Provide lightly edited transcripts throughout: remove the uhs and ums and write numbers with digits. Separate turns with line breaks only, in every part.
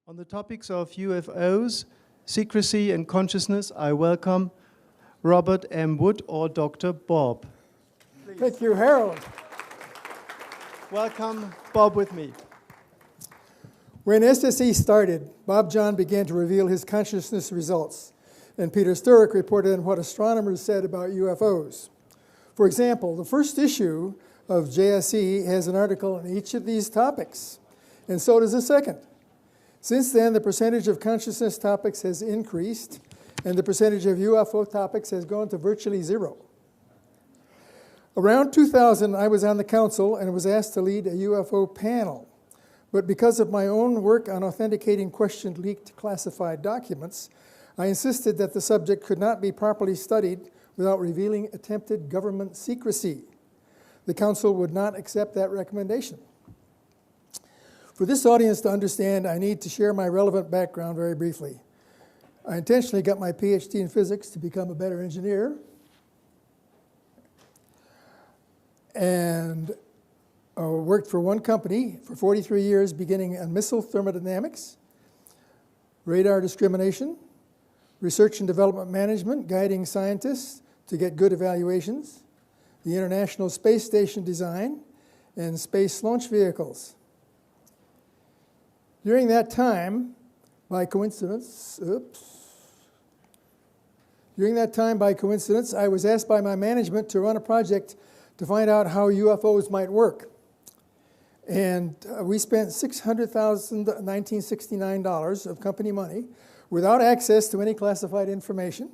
On the topics of UFOs, secrecy and consciousness, I welcome Robert M. Wood, or Dr. Bob.
Please. Thank you, Harold.
Welcome, Bob, with me.
When SSE started, Bob John began to reveal his consciousness results, and Peter Sturrock reported on what astronomers said about UFOs. For example, the first issue of JSE has an article on each of these topics, and so does the second. Since then, the percentage of consciousness topics has increased, and the percentage of UFO topics has gone to virtually zero. Around 2000, I was on the council and was asked to lead a UFO panel. But because of my own work on authenticating questioned leaked classified documents, I insisted that the subject could not be properly studied without revealing attempted government secrecy. The council would not accept that recommendation. For this audience to understand, I need to share my relevant background very briefly. I intentionally got my PhD in physics to become a better engineer, and worked for one company for 43 years, beginning in missile thermodynamics, radar discrimination, research and development management, guiding scientists to get good evaluations, the International Space Station design, and space launch vehicles. During that time, by coincidence, I was asked by my management to run a project to find out how UFOs might work. And we spent $600,1969 of company money without access to any classified information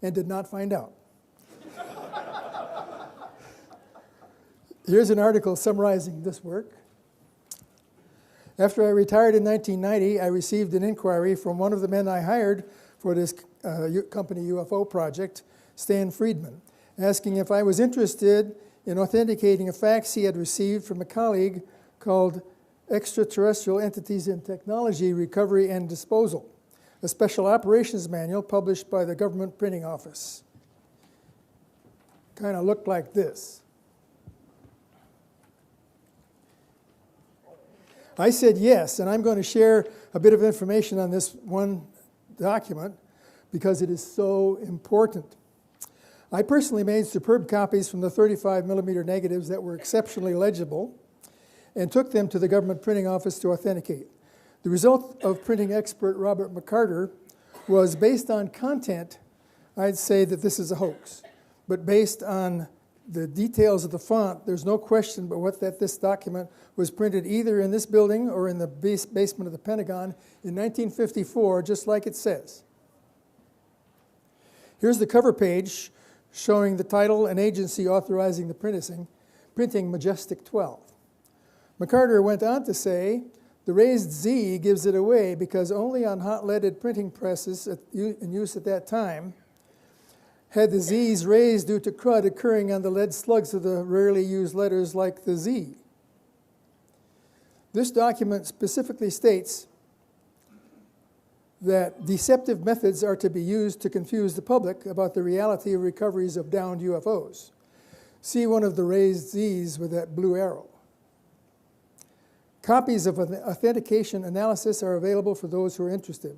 and did not find out. Here's an article summarizing this work. After I retired in 1990, I received an inquiry from one of the men I hired for this company UFO project, Stan Friedman, asking if I was interested in authenticating a fax he had received from a colleague called Extraterrestrial Entities in Technology Recovery and Disposal, a special operations manual published by the government printing office. Kind of looked like this. I said yes, and I'm going to share a bit of information on this one document because it is so important. I personally made superb copies from the 35mm negatives that were exceptionally legible and took them to the government printing office to authenticate. The result of printing expert Robert McCarter was, based on content, I'd say that this is a hoax. But based on the details of the font, there's no question but that this document was printed either in this building or in the basement of the Pentagon in 1954, just like it says. Here's the cover page showing the title and agency authorizing the printing Majestic 12. McCarter went on to say, the raised Z gives it away because only on hot-leaded printing presses in use at that time had the Z's raised due to crud occurring on the lead slugs of the rarely used letters like the Z. This document specifically states that deceptive methods are to be used to confuse the public about the reality of recoveries of downed UFOs. See one of the raised Z's with that blue arrow. Copies of an authentication analysis are available for those who are interested.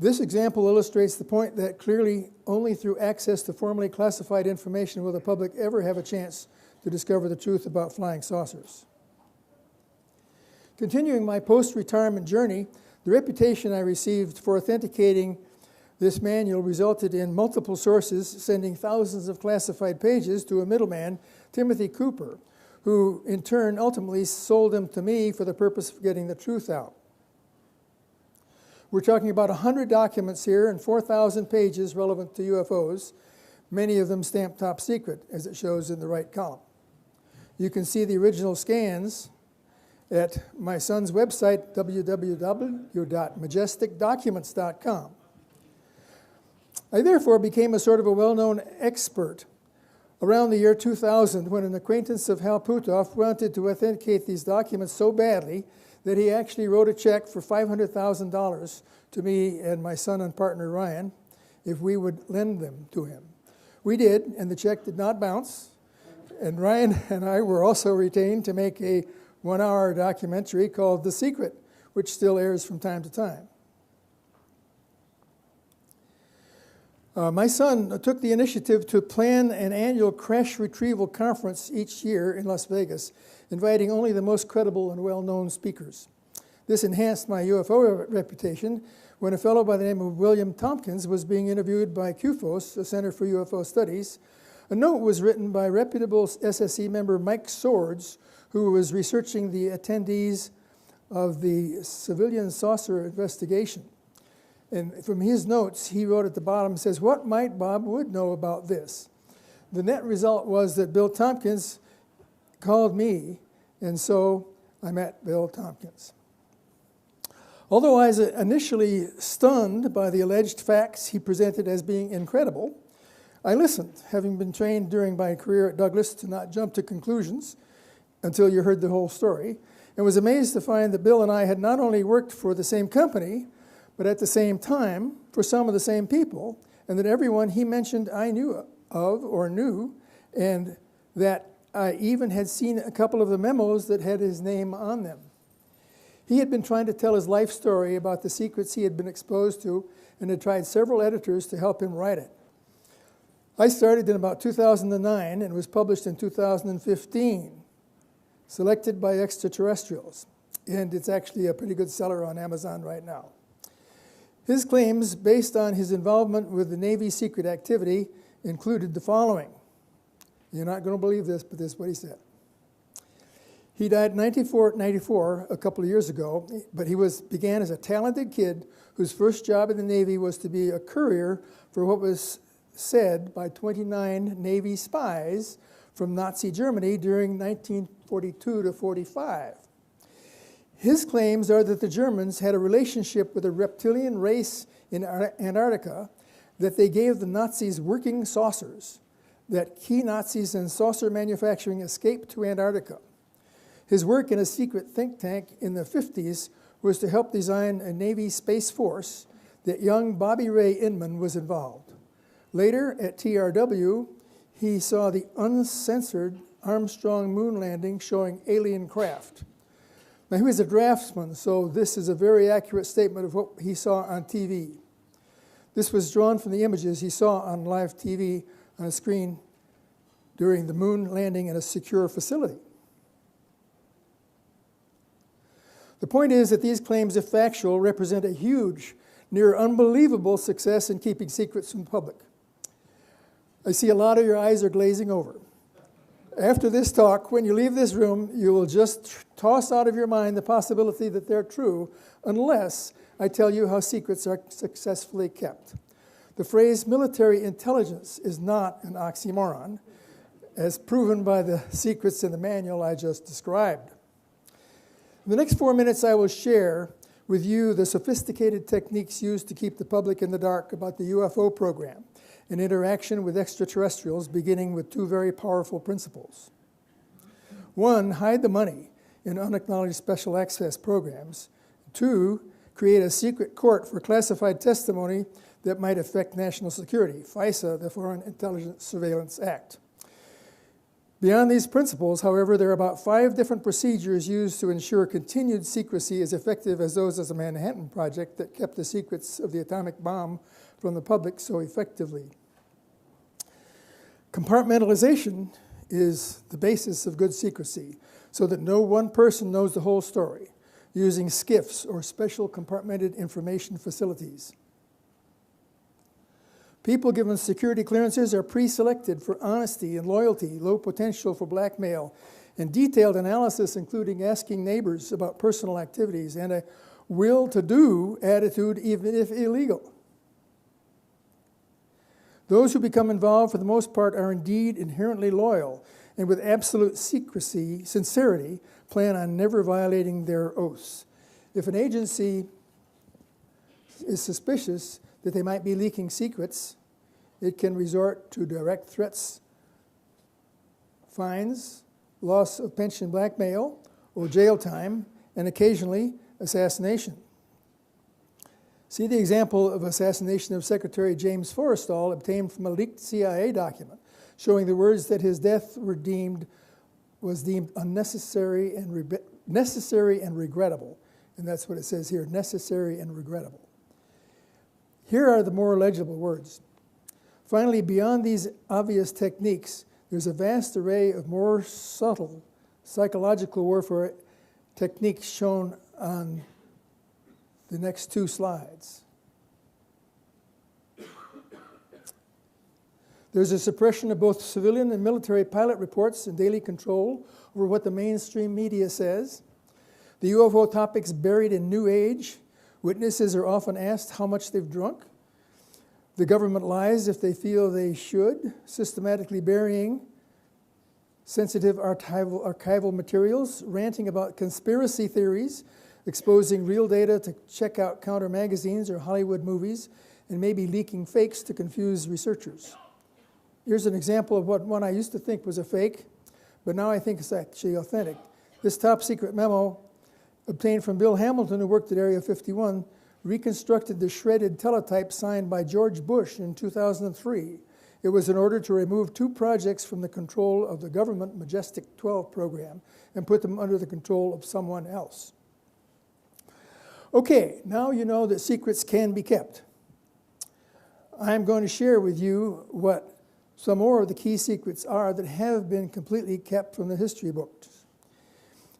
This example illustrates the point that clearly only through access to formally classified information will the public ever have a chance to discover the truth about flying saucers. Continuing my post-retirement journey, the reputation I received for authenticating this manual resulted in multiple sources sending thousands of classified pages to a middleman, Timothy Cooper, who in turn ultimately sold them to me for the purpose of getting the truth out. We're talking about 100 documents here and 4,000 pages relevant to UFOs, many of them stamped top secret, as it shows in the right column. You can see the original scans at my son's website, www.majesticdocuments.com. I therefore became a sort of a well-known expert around the year 2000 when an acquaintance of Hal Puthoff wanted to authenticate these documents so badly that he actually wrote a check for $500,000 to me and my son and partner Ryan if we would lend them to him. We did, and the check did not bounce. And Ryan and I were also retained to make a 1-hour documentary called The Secret, which still airs from time to time. My son took the initiative to plan an annual crash retrieval conference each year in Las Vegas, inviting only the most credible and well-known speakers. This enhanced my UFO reputation when a fellow by the name of William Tompkins was being interviewed by CUFOS, the Center for UFO Studies. A note was written by reputable SSE member Mike Swords, who was researching the attendees of the civilian saucer investigation. And from his notes, he wrote at the bottom, says, "What might Bob Wood know about this?" The net result was that Bill Tompkins called me, and so I met Bill Tompkins. Although I was initially stunned by the alleged facts he presented as being incredible, I listened, having been trained during my career at Douglas to not jump to conclusions until you heard the whole story, and was amazed to find that Bill and I had not only worked for the same company, but at the same time for some of the same people, and that everyone he mentioned I knew of or knew, and that I even had seen a couple of the memos that had his name on them. He had been trying to tell his life story about the secrets he had been exposed to and had tried several editors to help him write it. I started in about 2009 and was published in 2015, selected by extraterrestrials, and it's actually a pretty good seller on Amazon right now. His claims, based on his involvement with the Navy secret activity, included the following. You're not going to believe this, but this is what he said. He died in 1994, a couple of years ago, but he began as a talented kid whose first job in the Navy was to be a courier for what was said by 29 Navy spies from Nazi Germany during 1942 to 45. His claims are that the Germans had a relationship with a reptilian race in Antarctica, that they gave the Nazis working saucers, that key Nazis in saucer manufacturing escaped to Antarctica. His work in a secret think tank in the 50s was to help design a Navy Space Force, that young Bobby Ray Inman was involved. Later, at TRW, he saw the uncensored Armstrong moon landing showing alien craft. Now, he was a draftsman, so this is a very accurate statement of what he saw on TV. This was drawn from the images he saw on live TV on a screen during the moon landing in a secure facility. The point is that these claims, if factual, represent a huge, near unbelievable success in keeping secrets from the public. I see a lot of your eyes are glazing over. After this talk, when you leave this room, you will just toss out of your mind the possibility that they're true, unless I tell you how secrets are successfully kept. The phrase military intelligence is not an oxymoron, as proven by the secrets in the manual I just described. In the next 4 minutes, I will share with you the sophisticated techniques used to keep the public in the dark about the UFO program and interaction with extraterrestrials, beginning with two very powerful principles. One, hide the money in unacknowledged special access programs. Two, create a secret court for classified testimony that might affect national security, FISA, the Foreign Intelligence Surveillance Act. Beyond these principles, however, there are about 5 different procedures used to ensure continued secrecy as effective as those of the Manhattan Project that kept the secrets of the atomic bomb from the public so effectively. Compartmentalization is the basis of good secrecy, so that no one person knows the whole story, using SCIFs or special compartmented information facilities. People given security clearances are pre-selected for honesty and loyalty, low potential for blackmail, and detailed analysis, including asking neighbors about personal activities, and a will-to-do attitude, even if illegal. Those who become involved, for the most part, are indeed inherently loyal, and with absolute sincerity, plan on never violating their oaths. If an agency is suspicious that they might be leaking secrets, it can resort to direct threats, fines, loss of pension blackmail, or jail time, and occasionally assassination. See the example of assassination of Secretary James Forrestal obtained from a leaked CIA document, showing the words that his death was deemed unnecessary and regrettable, And that's what it says here, necessary and regrettable. Here are the more legible words. Finally, beyond these obvious techniques, there's a vast array of more subtle psychological warfare techniques shown on the next two slides. There's a suppression of both civilian and military pilot reports and daily control over what the mainstream media says. The UFO topic's buried in New Age. Witnesses are often asked how much they've drunk. The government lies if they feel they should, systematically burying sensitive archival materials, ranting about conspiracy theories, exposing real data to check out counter magazines or Hollywood movies, and maybe leaking fakes to confuse researchers. Here's an example of what one I used to think was a fake, but now I think it's actually authentic. This top secret memo, obtained from Bill Hamilton, who worked at Area 51, reconstructed the shredded teletype signed by George Bush in 2003. It was in order to remove two projects from the control of the government Majestic 12 program and put them under the control of someone else. Okay, now you know that secrets can be kept. I'm going to share with you what some more of the key secrets are that have been completely kept from the history books.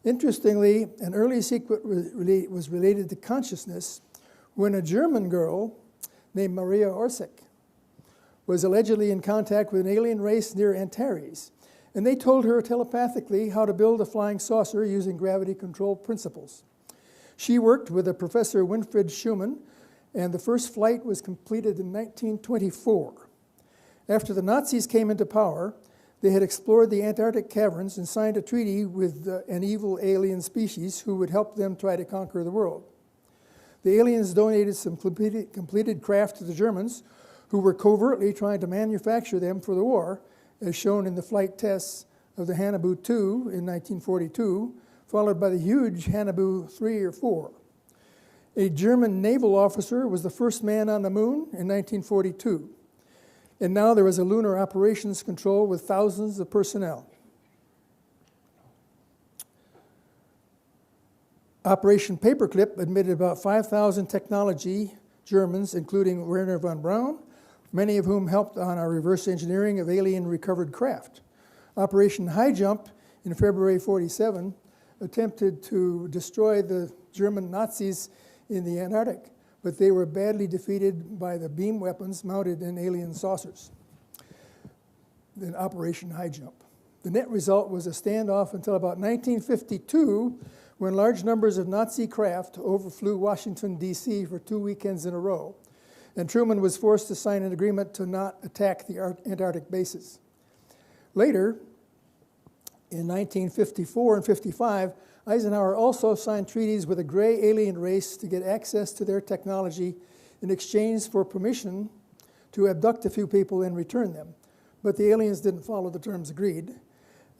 Interestingly, an early secret was related to consciousness when a German girl named Maria Orsic was allegedly in contact with an alien race near Antares, and they told her telepathically how to build a flying saucer using gravity-controlled principles. She worked with a Professor Winfried Schumann, and the first flight was completed in 1924. After the Nazis came into power, they had explored the Antarctic caverns and signed a treaty with an evil alien species who would help them try to conquer the world. The aliens donated some completed craft to the Germans, who were covertly trying to manufacture them for the war, as shown in the flight tests of the Haunebu 2 in 1942, followed by the huge Haunebu 3 or 4. A German naval officer was the first man on the moon in 1942. And now there was a lunar operations control with thousands of personnel. Operation Paperclip admitted about 5,000 technology Germans, including Werner von Braun, many of whom helped on our reverse engineering of alien recovered craft. Operation High Jump in February 1947 attempted to destroy the German Nazis in the Antarctic, but they were badly defeated by the beam weapons mounted in alien saucers. Then Operation High Jump. The net result was a standoff until about 1952, when large numbers of Nazi craft overflew Washington, D.C. for 2 weekends in a row, and Truman was forced to sign an agreement to not attack the Antarctic bases. Later, in 1954 and 55, Eisenhower also signed treaties with a gray alien race to get access to their technology in exchange for permission to abduct a few people and return them. But the aliens didn't follow the terms agreed,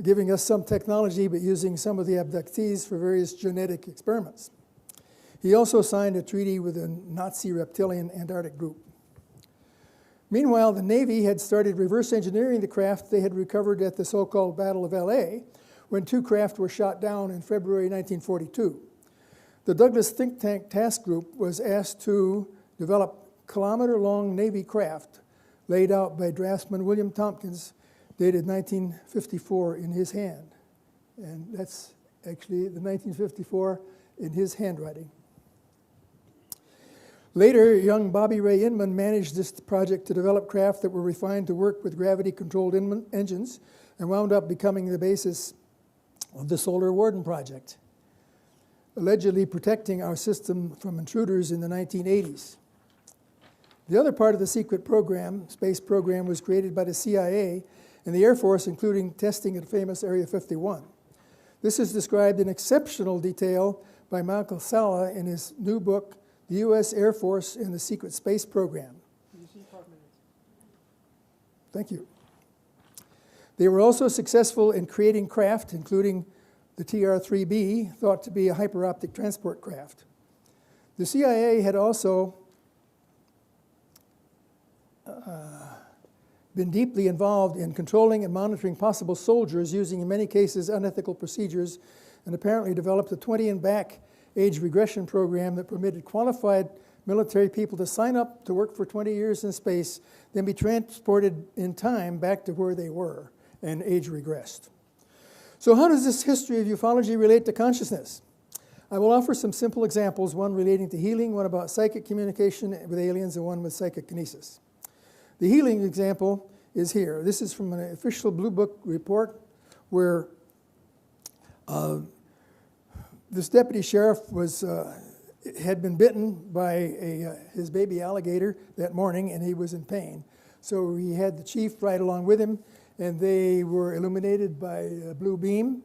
giving us some technology but using some of the abductees for various genetic experiments. He also signed a treaty with a Nazi reptilian Antarctic group. Meanwhile, the Navy had started reverse engineering the craft they had recovered at the so-called Battle of L.A., when 2 craft were shot down in February 1942. The Douglas Think Tank Task Group was asked to develop kilometer-long Navy craft laid out by draftsman William Tompkins, dated 1954 in his hand. And that's actually the 1954 in his handwriting. Later, young Bobby Ray Inman managed this project to develop craft that were refined to work with gravity-controlled engines and wound up becoming the basis of the Solar Warden Project, allegedly protecting our system from intruders in the 1980s. The other part of the secret program, space program, was created by the CIA and the Air Force, including testing at famous Area 51. This is described in exceptional detail by Michael Salla in his new book, The U.S. Air Force and the Secret Space Program. Thank you. They were also successful in creating craft, including the TR-3B, thought to be a hyperoptic transport craft. The CIA had also been deeply involved in controlling and monitoring possible soldiers using, in many cases, unethical procedures, and apparently developed a 20 and back age regression program that permitted qualified military people to sign up to work for 20 years in space, then be transported in time back to where they were and age regressed. So how does this history of ufology relate to consciousness? I will offer some simple examples, one relating to healing, one about psychic communication with aliens, and one with psychokinesis. The healing example is here. This is from an official Blue Book report where this deputy sheriff had been bitten by his baby alligator that morning, and he was in pain. So he had the chief ride along with him, and they were illuminated by a blue beam.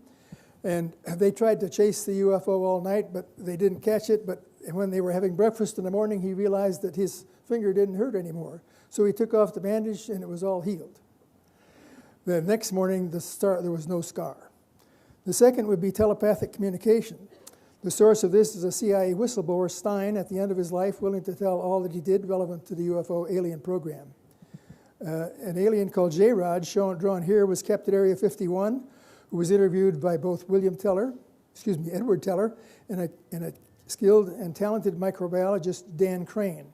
And they tried to chase the UFO all night, but they didn't catch it. But when they were having breakfast in the morning, he realized that his finger didn't hurt anymore. So he took off the bandage, and it was all healed. The next morning, there was no scar. The second would be telepathic communication. The source of this is a CIA whistleblower, Stein, at the end of his life, willing to tell all that he did relevant to the UFO alien program. An alien called J-Rod, drawn here, was kept at Area 51, who was interviewed by both Edward Teller, and a skilled and talented microbiologist, Dan Crane.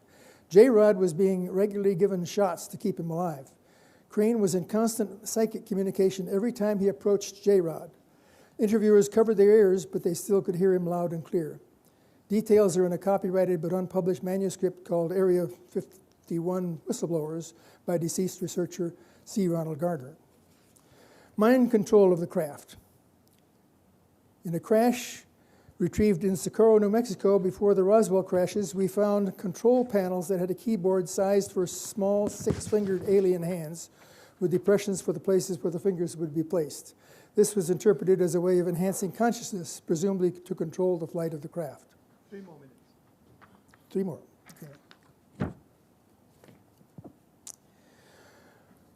J-Rod was being regularly given shots to keep him alive. Crane was in constant psychic communication every time he approached J-Rod. Interviewers covered their ears, but they still could hear him loud and clear. Details are in a copyrighted but unpublished manuscript called Area 51 Whistleblowers by deceased researcher C. Ronald Gardner. Mind control of the craft. In a crash retrieved in Socorro, New Mexico before the Roswell crashes, we found control panels that had a keyboard sized for small six-fingered alien hands with depressions for the places where the fingers would be placed. This was interpreted as a way of enhancing consciousness, presumably to control the flight of the craft.
3 more minutes.
3 more. Okay.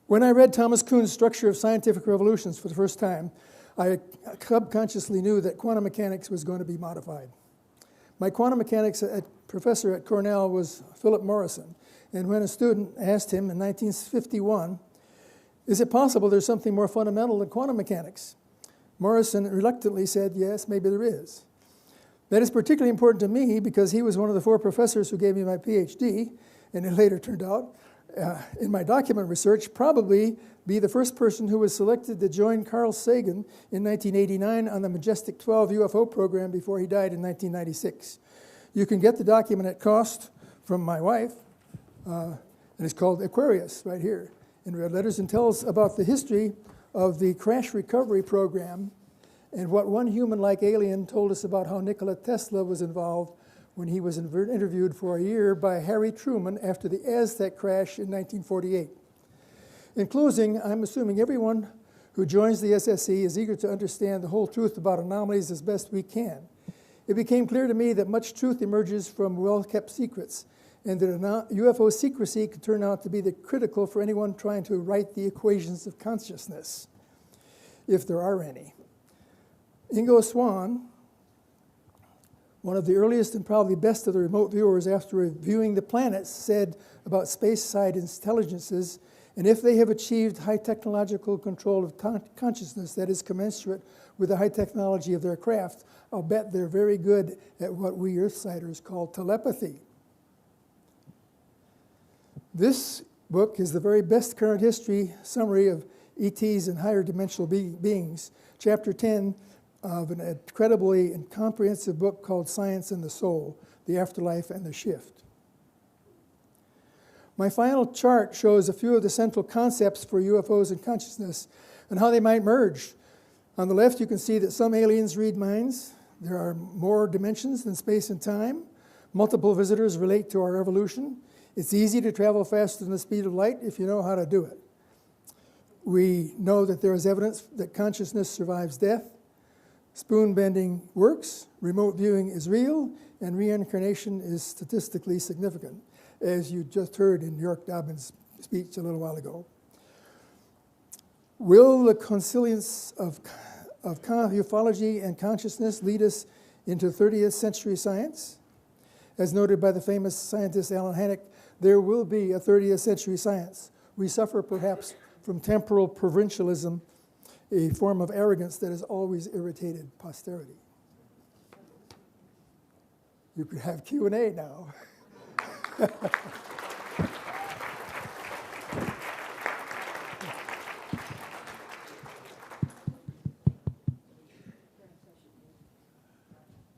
When I read Thomas Kuhn's Structure of Scientific Revolutions for the first time, I subconsciously knew that quantum mechanics was going to be modified. My quantum mechanics professor at Cornell was Philip Morrison, and when a student asked him in 1951, "Is it possible there's something more fundamental than quantum mechanics?" Morrison reluctantly said, "Yes, maybe there is." That is particularly important to me because he was one of the 4 professors who gave me my PhD, and it later turned out, in my document research, probably be the first person who was selected to join Carl Sagan in 1989 on the Majestic 12 UFO program before he died in 1996. You can get the document at cost from my wife, and it's called Aquarius right here in red letters, and tells about the history of the crash recovery program and what one human-like alien told us about how Nikola Tesla was involved when he was interviewed for a year by Harry Truman after the Aztec crash in 1948. In closing, I'm assuming everyone who joins the SSE is eager to understand the whole truth about anomalies as best we can. It became clear to me that much truth emerges from well-kept secrets, and that UFO secrecy could turn out to be critical for anyone trying to write the equations of consciousness, if there are any. Ingo Swann, one of the earliest and probably best of the remote viewers after reviewing the planets, said about space-side intelligences, and if they have achieved high technological control of consciousness that is commensurate with the high technology of their craft, I'll bet they're very good at what we Earthsiders call telepathy. This book is the very best current history summary of ETs and higher dimensional beings. Chapter 10 of an incredibly and comprehensive book called Science and the Soul, the Afterlife and the Shift. My final chart shows a few of the central concepts for UFOs and consciousness and how they might merge. On the left, you can see that some aliens read minds. There are more dimensions than space and time. Multiple visitors relate to our evolution. It's easy to travel faster than the speed of light if you know how to do it. We know that there is evidence that consciousness survives death. Spoon bending works, remote viewing is real, and reincarnation is statistically significant, as you just heard in York Dobbins' speech a little while ago. Will the consilience of ufology and consciousness lead us into 20th century science? As noted by the famous scientist Alan Hannock, there will be a 30th century science. We suffer perhaps from temporal provincialism, a form of arrogance that has always irritated posterity. you could have Q&A now.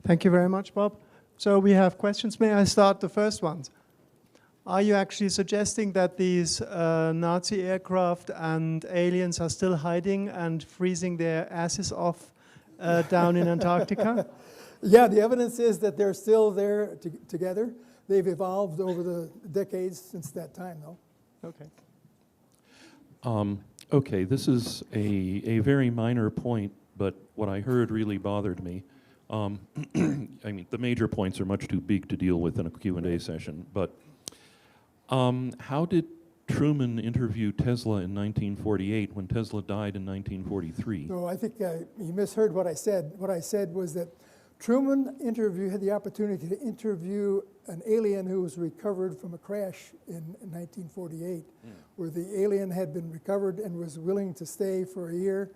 Thank you very much, Bob. So we have questions. May I start the first ones? Are you actually suggesting that these Nazi aircraft and aliens are still hiding and freezing their asses off down in Antarctica?
Yeah, the evidence is that they're still there together. They've evolved over the decades since that time, though.
Okay.
Okay, this is a very minor point, but what I heard really bothered me. I mean, the major points are much too big to deal with in a Q&A session, but how did Truman interview Tesla in 1948 when Tesla died in 1943?
No, I think you misheard what I said. What I said was that Truman had the opportunity to interview an alien who was recovered from a crash in 1948, where the alien had been recovered and was willing to stay for a year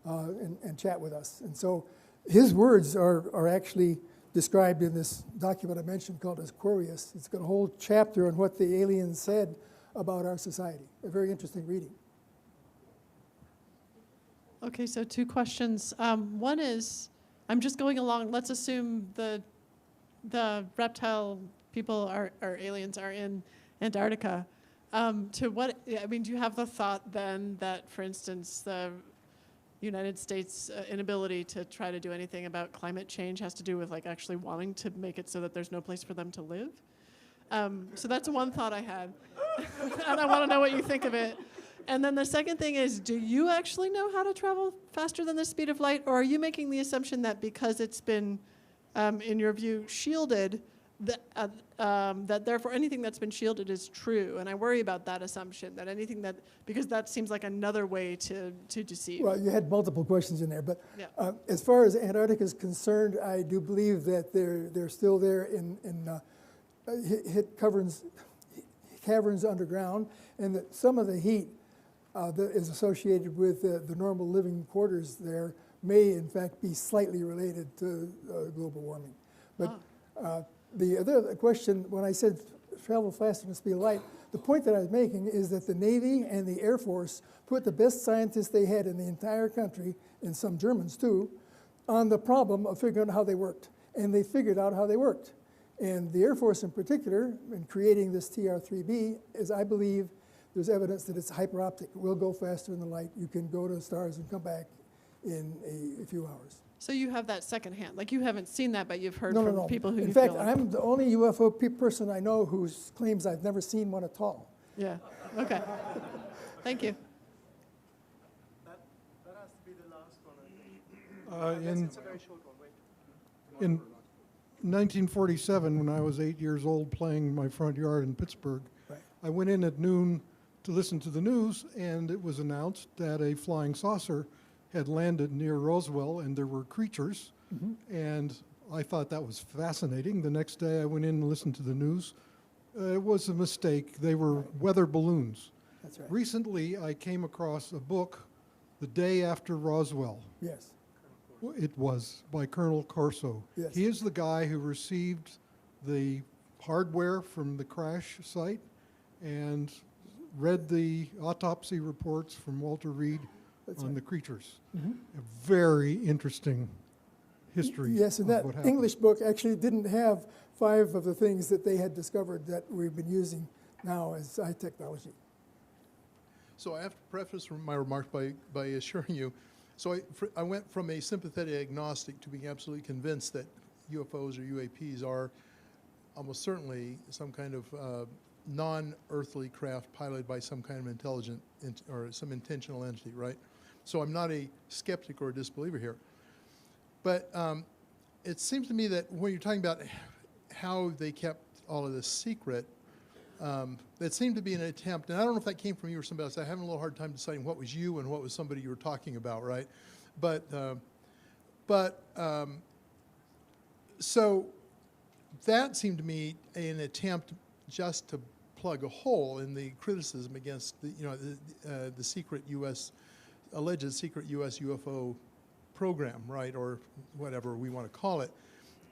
and chat with us. And so his words are actually described in this document I mentioned called Aquarius. It's got a whole chapter on what the aliens said about our society. A very interesting reading.
Okay, so two questions. One is, I'm just going along, let's assume the reptile people are aliens are in Antarctica. To what, I mean, do you have the thought then that, for instance, the United States inability to try to do anything about climate change has to do with like actually wanting to make it so that there's no place for them to live? So that's one thought I had. And I want to know what you think of it. And then the second thing is, do you actually know how to travel faster than the speed of light? Or are you making the assumption that because it's been, in your view, shielded, that therefore anything that's been shielded is true? And I worry about that assumption, that anything that, because that seems like another way to deceive.
Well, you had multiple questions in there, but
Yeah.
As far as Antarctica is concerned, I do believe that they're still there in hit caverns underground, and that some of the heat that is associated with the normal living quarters there may in fact be slightly related to global warming. But the other question, when I said travel faster than the speed of light, the point that I was making is that the Navy and the Air Force put the best scientists they had in the entire country, and some Germans too, on the problem of figuring out how they worked. And they figured out how they worked. And the Air Force in particular, in creating this TR-3B, is I believe there's evidence that it's hyperoptic. It will go faster than the light. You can go to the stars and come back in a few hours.
So you have that secondhand, like you haven't seen that, but you've heard
No,
from
no, no.
people who
In
you
fact,
feel like.
I'm the only UFO person I know who claims I've never seen one at all.
Yeah, okay. Thank you.
That has to be the last one, I think. It's a very short one. Wait.
In 1947, when I was 8 years old playing in my front yard in Pittsburgh,
Right.
I went in at noon to listen to the news, and it was announced that a flying saucer had landed near Roswell, and there were creatures, and I thought that was fascinating. The next day I went in and listened to the news. It was a mistake. They were weather balloons.
That's right.
Recently, I came across a book, The Day After Roswell.
Yes.
It was by Colonel Corso.
Yes.
He is the guy who received the hardware from the crash site and read the autopsy reports from Walter Reed
That's
on
right.
the creatures. A very interesting history.
Yes, and
of
that
what happened.
English book actually didn't have 5 of the things that they had discovered that we've been using now as high technology.
So I have to preface my remarks by assuring you, so I went from a sympathetic agnostic to being absolutely convinced that UFOs or UAPs are almost certainly some kind of non-earthly craft piloted by some kind of intelligent or some intentional entity, right? So I'm not a skeptic or a disbeliever here. But it seems to me that when you're talking about how they kept all of this secret, that seemed to be an attempt, and I don't know if that came from you or somebody else. I'm having a little hard time deciding what was you and what was somebody you were talking about, right? So that seemed to me an attempt just to plug a hole in the criticism against the secret U.S. alleged secret U.S. UFO program, right, or whatever we want to call it,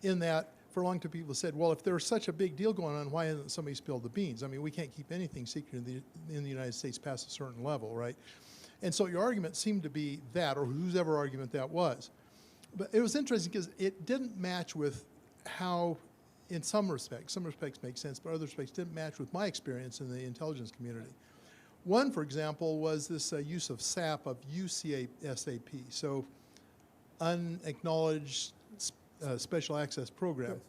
in that for a long time people said, well, if there's such a big deal going on, why hasn't somebody spilled the beans? I mean, we can't keep anything secret in the United States past a certain level, right? And so your argument seemed to be that, or whose ever argument that was. But it was interesting because it didn't match with how, in some respects make sense, but other respects didn't match with my experience in the intelligence community. One, for example, was this use of SAP, of UCSAP, so unacknowledged special access program.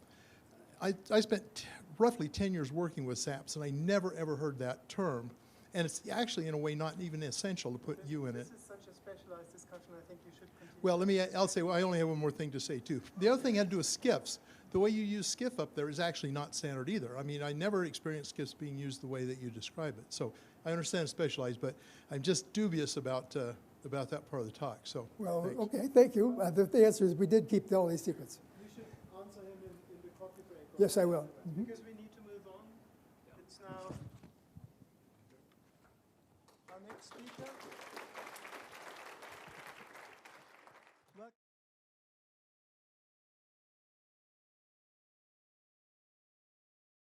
Yes.
I spent roughly 10 years working with SAPs, and I never ever heard that term. And it's actually, in a way, not even essential to put you in it.
This is such a specialized discussion, I think you should continue.
Well, I'll say, well, I only have one more thing to say, too. The other thing had to do with SCIFs. The way you use SCIF up there is actually not standard either. I mean, I never experienced SCIFs being used the way that you describe it. So I understand it's specialized, but I'm just dubious about that part of the talk. So,
Well,
thanks.
okay, thank you. The answer is we did keep all these secrets.
You should answer him in the coffee break.
Yes, I will.
Because we need to move on. It's now our next speaker.